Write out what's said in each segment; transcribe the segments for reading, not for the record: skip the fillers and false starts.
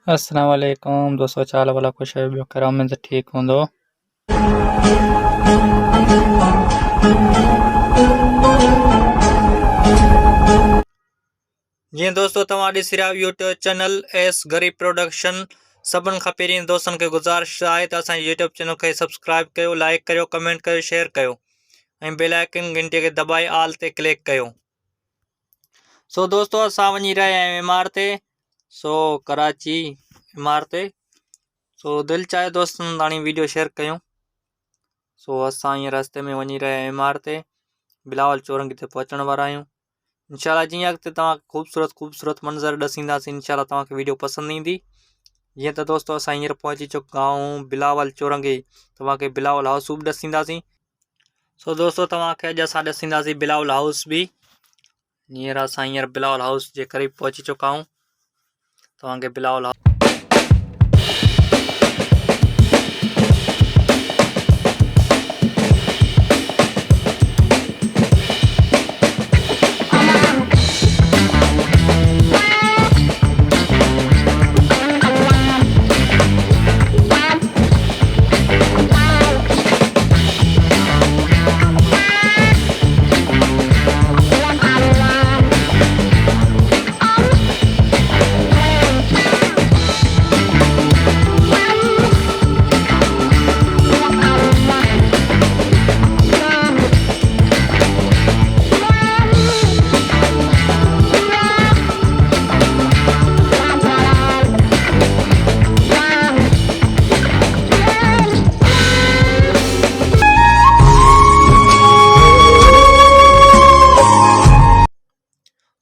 अस्सलाम वालेकुम दोस्तों, चाल वाला खुश है ॿियो करो में ठीक हूंदो। जीअं दोस्तों तव्हां ॾिसी रहिया यूट्यूब चैनल एस गरीब प्रोडक्शन। सभिनि खां पहिरीं दोस्तनि खे गुज़ारिश आहे त असांजे यूट्यूब चैनल खे सब्सक्राइब कयो, लाइक कयो, कमेंट कयो, शेयर कयो ऐं बेल आइकन घंटी खे दबाए आल ते क्लिक कयो। सो दोस्तों असां वञी रहिया आहियूं एमआर ते, सो कराची एमआर ते। सो दिलि चाहे दोस्तनि ताणी वीडियो शेयर कयूं। सो असां हीअं रस्ते में वञी रहिया आहियूं एमआर ते, बिलावल चौरंगी ते पहुचण वारा आहियूं। इंशाल्लाह जीअं अॻिते तव्हां ख़ूबसूरत मंज़र ॾसींदासीं, इंशाल्लाह तव्हांखे वीडियो पसंदि ईंदी। जीअं त दोस्तों असां हींअर पहुची चुका आहियूं बिलावल चौरंगी, तव्हांखे बिलावल हाउस बि ॾसींदासीं। सो दोस्तों तव्हांखे अॼु असां ॾसींदासीं बिलावल हाउस बि। असां हींअर बिलावल हाउस जे क़रीब पहुची चुका आहियूं। तव्हांखे बिलावल हाउस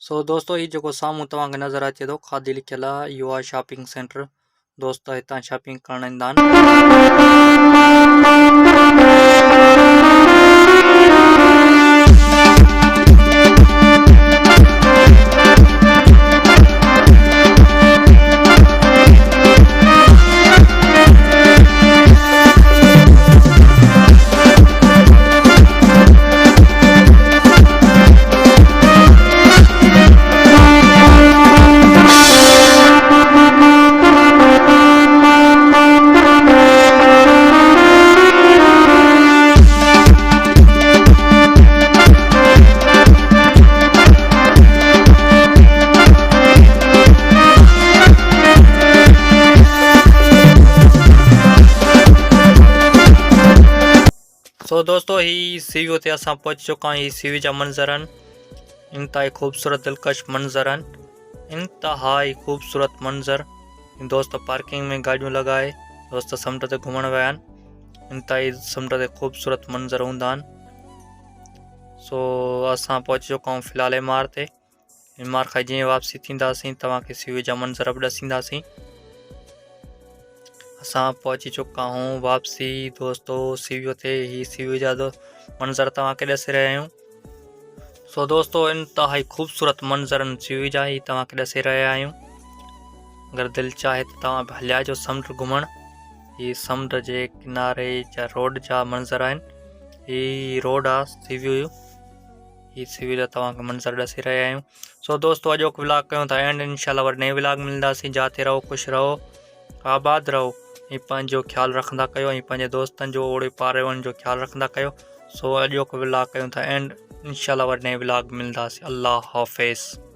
सो दोस्तों ये जो सामू तव्हांखे नज़र अचे थो खादी लिखियल आहे, इहो आहे शॉपिंग सेंटर। दोस्त हितां शॉपिंग करण ईंदा सो दोस्तों ही सीवी ते असां पहुची चुका आहियूं। ही सीवी जा मंज़र आहिनि, इंतहाई ख़ूबसूरत दिलकश मंज़र आहिनि, इंतहाई ख़ूबसूरत मंज़र। दोस्त पार्किंग में गाड़ियूं लॻाए दोस्त समुंड ते घुमण विया आहिनि। इंतहाई समुंड ते ख़ूबसूरत मंज़र हूंदा आहिनि। सो असां पहुची चुका आहियूं फ़िलहाल एमआर ते। एमआर खां जीअं वापसी थींदासीं तव्हांखे सीवी जा मंज़र बि ॾसींदासीं। असां पहुची चुका आहियूं वापसी दोस्तों सीवी ते। ही सीवी जा मंज़र तव्हांखे ॾसे रहिया आहियूं। सो दोस्तों इंतहाई ख़ूबसूरत मंज़र सीवी जा ही तव्हांखे ॾसे रहिया आहियूं। अगरि दिलि चाहे त तव्हां बि हलिया जो समुंड घुमण। ही समुंड जे किनारे जा रोड जा मंज़र आहिनि। ही रोड आहे सीवी, ही सीवी जा तव्हांखे मंज़र ॾसे रहिया आहियूं। सो दोस्तों अॼोको व्लॉग कयूं था एंड, इंशाल्लाह वरी नए व्लॉग मिलंदासीं। जाते रहो, ख़ुशि रहो, आबाद रहो ऐं पंहिंजो ख़्यालु रखंदा कयो ऐं पंहिंजे दोस्तनि जो ओड़े पाड़े वारनि जो ख़्यालु रखंदा कयो। सो अॼोको व्लॉग कयूं था एंड, इंशाल्लाह वरी नए व्लॉग मिलंदासीं। अल्लाह हाफ़िज़।